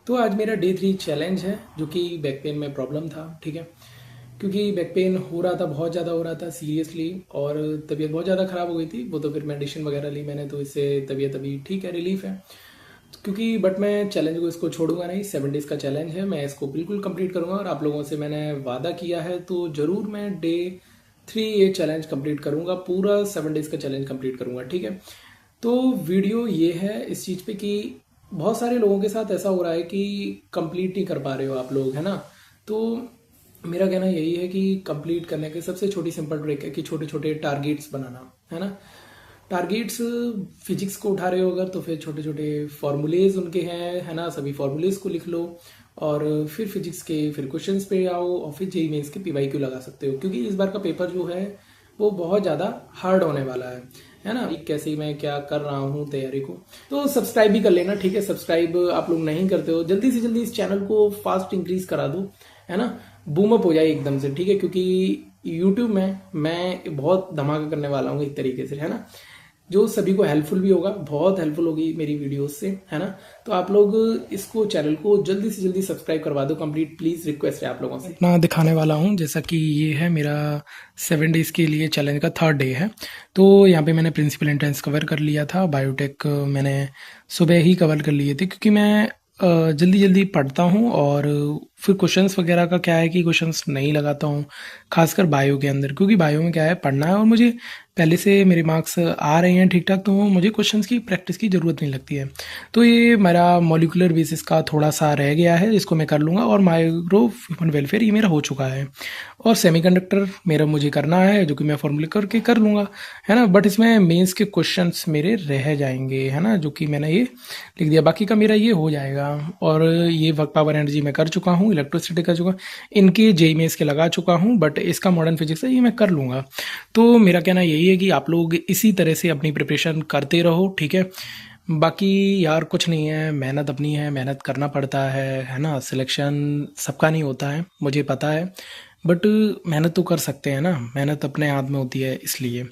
तो आज मेरा डे 3 चैलेंज है जो कि बैक पेन में प्रॉब्लम था। ठीक है, क्योंकि बैक पेन हो रहा था, बहुत ज़्यादा हो रहा था सीरियसली, और तबीयत बहुत ज़्यादा ख़राब हो गई थी। वो तो फिर मेडिसिन वगैरह ली मैंने, तो इससे तबीयत अभी ठीक है, रिलीफ है। क्योंकि बट मैं चैलेंज को इसको छोड़ूंगा नहीं। 7 डेज़ का चैलेंज है, मैं इसको बिल्कुल कंप्लीट करूंगा और आप लोगों से मैंने वादा किया है, तो ज़रूर मैं डे 3 ये चैलेंज कंप्लीट करूंगा, पूरा 7 डेज़ का चैलेंज कंप्लीट करूंगा। ठीक है, तो वीडियो ये है इस चीज़ पे कि बहुत सारे लोगों के साथ ऐसा हो रहा है कि कंप्लीट नहीं कर पा रहे हो आप लोग, है ना। तो मेरा कहना यही है कि कंप्लीट करने के सबसे छोटी सिंपल ट्रिक है कि छोटे छोटे टारगेट्स बनाना, है ना। टारगेट्स, फिजिक्स को उठा रहे हो अगर, तो फिर छोटे छोटे फॉर्मूलेज उनके हैं, है ना, सभी फॉर्मूलेज को लिख लो। और फिर फिजिक्स के फिर क्वेश्चंस पे आओ, और फिर जेई मेंस के पीवाईक्यू लगा सकते हो, क्योंकि इस बार का पेपर जो है वो बहुत ज़्यादा हार्ड होने वाला है ना। कैसे मैं क्या कर रहा हूँ तैयारी को, तो सब्सक्राइब भी कर लेना। ठीक है, सब्सक्राइब आप लोग नहीं करते हो, जल्दी से जल्दी इस चैनल को फास्ट इंक्रीज करा दो, है ना। बूम अप हो जाए एकदम से, ठीक है, क्योंकि यूट्यूब में मैं बहुत धमाका करने वाला हूँ एक तरीके से, है ना, जो सभी को हेल्पफुल भी होगा, बहुत हेल्पफुल होगी मेरी वीडियोस से, है ना। तो आप लोग इसको चैनल को जल्दी से जल्दी सब्सक्राइब करवा दो, कंप्लीट प्लीज रिक्वेस्ट है आप लोगों से। अपना दिखाने वाला हूँ, जैसा कि ये है मेरा 7 डेज के लिए चैलेंज का 3rd डे है। तो यहाँ पे मैंने प्रिंसिपल एंट्रेंस कवर कर लिया था, बायोटेक मैंने सुबह ही कवर कर लिए थे, क्योंकि मैं जल्दी जल्दी पढ़ता हूँ, और फिर क्वेश्चंस वगैरह का क्या है कि क्वेश्चंस नहीं लगाता हूँ, खासकर बायो के अंदर, क्योंकि बायो में क्या है, पढ़ना है और मुझे पहले से मेरे मार्क्स आ रहे हैं ठीक ठाक, तो मुझे क्वेश्चंस की प्रैक्टिस की ज़रूरत नहीं लगती है। तो ये मेरा मॉलिकुलर बेसिस का थोड़ा सा रह गया है, जिसको मैं कर लूँगा, और माइक्रो ह्यूमन वेलफेयर ये मेरा हो चुका है। और सेमीकंडक्टर मेरा मुझे करना है, जो कि मैं फॉर्मूले करके कर लूँगा, है ना। बट इसमें मेंस के क्वेश्चंस मेरे रह जाएंगे, है ना, जो कि मैंने ये लिख दिया, बाकी का मेरा ये हो जाएगा। और ये वर्क पावर एनर्जी मैं कर चुका हूँ, इलेक्ट्रिसिटी कर चुका हूँ, इनके जेई मेंस के लगा चुका हूँ, बट इसका मॉडर्न फिजिक्स है ये मैं कर लूँगा। तो मेरा कहना यही है कि आप लोग इसी तरह से अपनी प्रिपरेशन करते रहो, ठीक है। बाकी यार कुछ नहीं है, मेहनत अपनी है, मेहनत करना पड़ता है ना। सिलेक्शन सबका नहीं होता है, मुझे पता है, बट मेहनत तो कर सकते हैं ना, मेहनत अपने हाथ में होती है, इसलिए।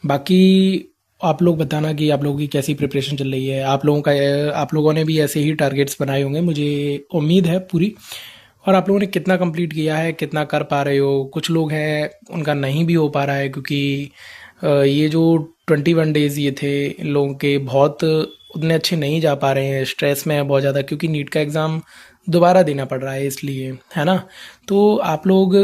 बाकी आप लोग बताना कि आप लोगों की कैसी प्रिपरेशन चल रही है, आप लोगों ने भी ऐसे ही टारगेट्स बनाए होंगे, मुझे उम्मीद है पूरी। और आप लोगों ने कितना कंप्लीट किया है, कितना कर पा रहे हो। कुछ लोग हैं उनका नहीं भी हो पा रहा है, क्योंकि ये जो 21 डेज ये थे, इन लोगों के बहुत उतने अच्छे नहीं जा पा रहे हैं, स्ट्रेस में है बहुत ज़्यादा, क्योंकि नीट का एग्ज़ाम दोबारा देना पड़ रहा है, इसलिए, है ना। तो आप लोग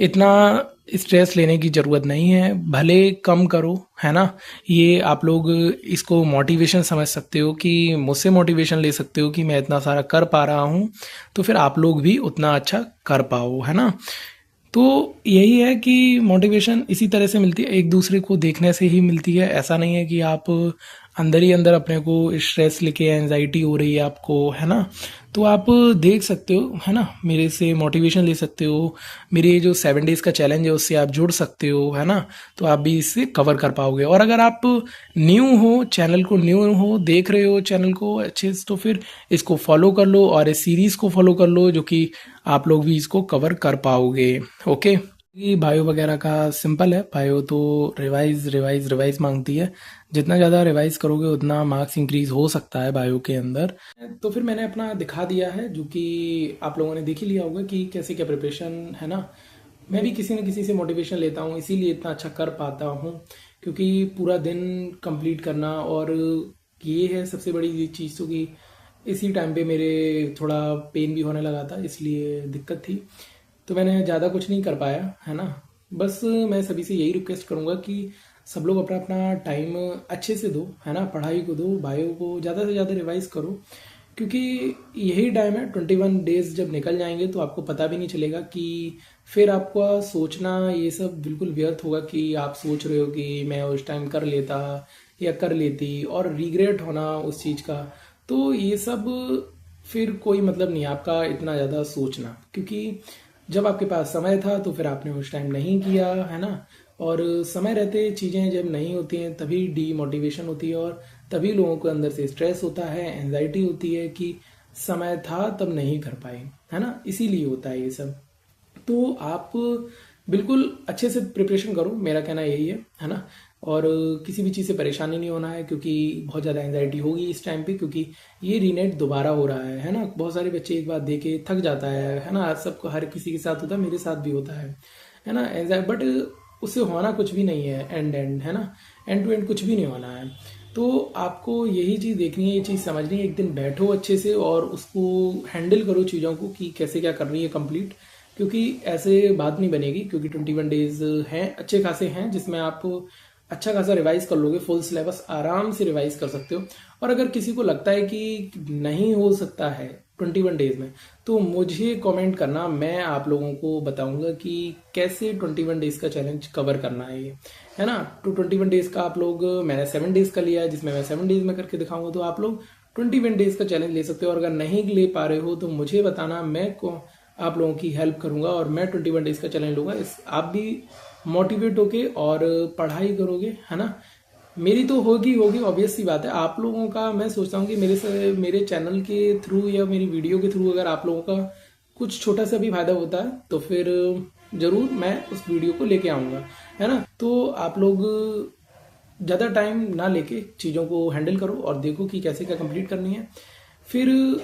इतना स्ट्रेस लेने की ज़रूरत नहीं है, भले कम करो, है ना। ये आप लोग इसको मोटिवेशन समझ सकते हो, कि मुझसे मोटिवेशन ले सकते हो कि मैं इतना सारा कर पा रहा हूँ, तो फिर आप लोग भी उतना अच्छा कर पाओ, है ना। तो यही है कि मोटिवेशन इसी तरह से मिलती है, एक दूसरे को देखने से ही मिलती है। ऐसा नहीं है कि आप अंदर ही अंदर अपने को स्ट्रेस लेके एंजाइटी हो रही है आपको, है ना, तो आप देख सकते हो, है ना, मेरे से मोटिवेशन ले सकते हो। मेरे जो 7 डेज का चैलेंज है उससे आप जुड़ सकते हो, है ना। तो आप भी इससे कवर कर पाओगे। और अगर आप न्यू हो, चैनल को न्यू हो, देख रहे हो चैनल को अच्छे से, तो फिर इसको फॉलो कर लो, और इस सीरीज़ को फॉलो कर लो, जो कि आप लोग भी इसको कवर कर पाओगे। ओके, ये बायो वगैरह का सिंपल है, बायो तो रिवाइज रिवाइज रिवाइज मांगती है, जितना ज़्यादा रिवाइज करोगे उतना मार्क्स इंक्रीज हो सकता है बायो के अंदर। तो फिर मैंने अपना दिखा दिया है, जो कि आप लोगों ने देख ही लिया होगा कि कैसे क्या प्रिपरेशन है ना। मैं भी किसी न किसी से मोटिवेशन लेता हूँ, इसीलिए इतना अच्छा कर पाता हूँ, क्योंकि पूरा दिन कंप्लीट करना, और ये है सबसे बड़ी चीज़, तो कि इसी टाइम पे मेरे थोड़ा पेन भी होने लगा था, इसलिए दिक्कत थी, तो मैंने ज़्यादा कुछ नहीं कर पाया, है ना। बस मैं सभी से यही रिक्वेस्ट करूँगा कि सब लोग अपना अपना टाइम अच्छे से दो, है ना, पढ़ाई को दो, बायो को ज़्यादा से ज़्यादा रिवाइज करो, क्योंकि यही टाइम है। 21 डेज जब निकल जाएंगे तो आपको पता भी नहीं चलेगा, कि फिर आपका सोचना ये सब बिल्कुल व्यर्थ होगा, कि आप सोच रहे हो कि मैं उस टाइम कर लेता या कर लेती, और रिग्रेट होना उस चीज़ का। तो ये सब फिर कोई मतलब नहीं है आपका इतना ज़्यादा सोचना, क्योंकि जब आपके पास समय था तो फिर आपने उस टाइम नहीं किया, है ना। और समय रहते चीज़ें जब नहीं होती हैं तभी डीमोटिवेशन होती है, और तभी लोगों को अंदर से स्ट्रेस होता है, एंजाइटी होती है कि समय था तब नहीं कर पाए, है ना, इसीलिए होता है ये सब। तो आप बिल्कुल अच्छे से प्रिपरेशन करो, मेरा कहना यही है ना। और किसी भी चीज़ से परेशानी नहीं होना है, क्योंकि बहुत ज़्यादा एंजाइटी होगी इस टाइम पे, क्योंकि ये रीनेट दोबारा हो रहा है ना। बहुत सारे बच्चे एक बार दे के थक जाता है ना। सबको, हर किसी के साथ होता है, मेरे साथ भी होता है ना एंजाइटी। बट उससे होना कुछ भी नहीं है, एंड है ना, एंड टू एंड कुछ भी नहीं होना है। तो आपको यही चीज़ देखनी है, ये चीज़ समझनी है। एक दिन बैठो अच्छे से और उसको हैंडल करो चीज़ों को कि कैसे क्या करनी है कंप्लीट, क्योंकि ऐसे बात नहीं बनेगी। क्योंकि 21 डेज हैं, अच्छे खासे हैं, जिसमें आप अच्छा खासा रिवाइज कर लोगे। फुल सिलेबस आराम से रिवाइज कर सकते हो। और अगर किसी को लगता है कि नहीं हो सकता है 21 डेज में, तो मुझे कमेंट करना, मैं आप लोगों को बताऊंगा कि कैसे 21 डेज का चैलेंज कवर करना है ये, है ना। तो 21 डेज का आप लोग, मैंने 7 डेज का लिया है, जिसमें मैं 7 डेज में करके दिखाऊंगा। तो आप लोग 21 डेज का चैलेंज ले सकते हो। और अगर नहीं ले पा रहे हो तो मुझे बताना, मैं को आप लोगों की हेल्प करूंगा और मैं 21 डेज का चैलेंज लूंगा। आप भी मोटिवेट होके और पढ़ाई करोगे, है ना। मेरी तो होगी ऑब्वियस सी बात है। आप लोगों का मैं सोचता हूँ कि मेरे चैनल के थ्रू या मेरी वीडियो के थ्रू अगर आप लोगों का कुछ छोटा सा भी फायदा होता है तो फिर जरूर मैं उस वीडियो को लेके आऊँगा, है ना। तो आप लोग ज़्यादा टाइम ना लेके चीज़ों को हैंडल करो और देखो कि कैसे क्या कंप्लीट करनी है। फिर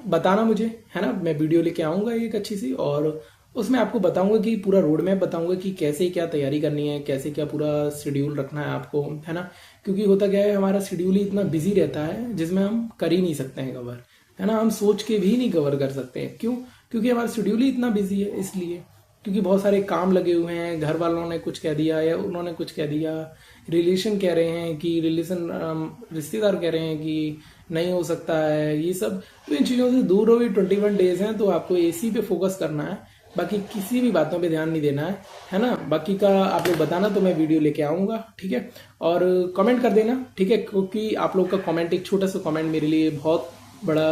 बताना मुझे, है ना। मैं वीडियो लेके आऊँगा एक अच्छी सी, और उसमें आपको बताऊंगा कि पूरा रोड मैप बताऊंगा कि कैसे क्या तैयारी करनी है, कैसे क्या पूरा शेड्यूल रखना है आपको, है ना। क्योंकि होता क्या है, हमारा शेड्यूल ही इतना बिजी रहता है जिसमें हम कर ही नहीं सकते हैं कवर, है ना। हम सोच के भी नहीं कवर कर सकते हैं। क्यों? क्योंकि हमारा शेड्यूल ही इतना बिजी है। इसलिए क्योंकि बहुत सारे काम लगे हुए हैं, घर वालों ने कुछ कह दिया या उन्होंने कुछ कह दिया, रिलेशन कह रहे हैं कि रिश्तेदार कह रहे हैं कि नहीं हो सकता है, ये सब। तो इन चीज़ों से दूर रहो। 21 डेज हैं तो आपको एसी पे फोकस करना है, बाकी किसी भी बातों पे ध्यान नहीं देना है ना। बाकी का आप लोग बताना तो मैं वीडियो लेके आऊँगा, ठीक है। और कमेंट कर देना, ठीक है, क्योंकि आप लोग का कमेंट, एक छोटा सा कमेंट मेरे लिए बहुत बड़ा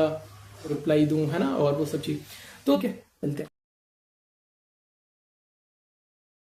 रिप्लाई दूँ, है ना, और वो सब चीज़। तो ओके, मिलते हैं।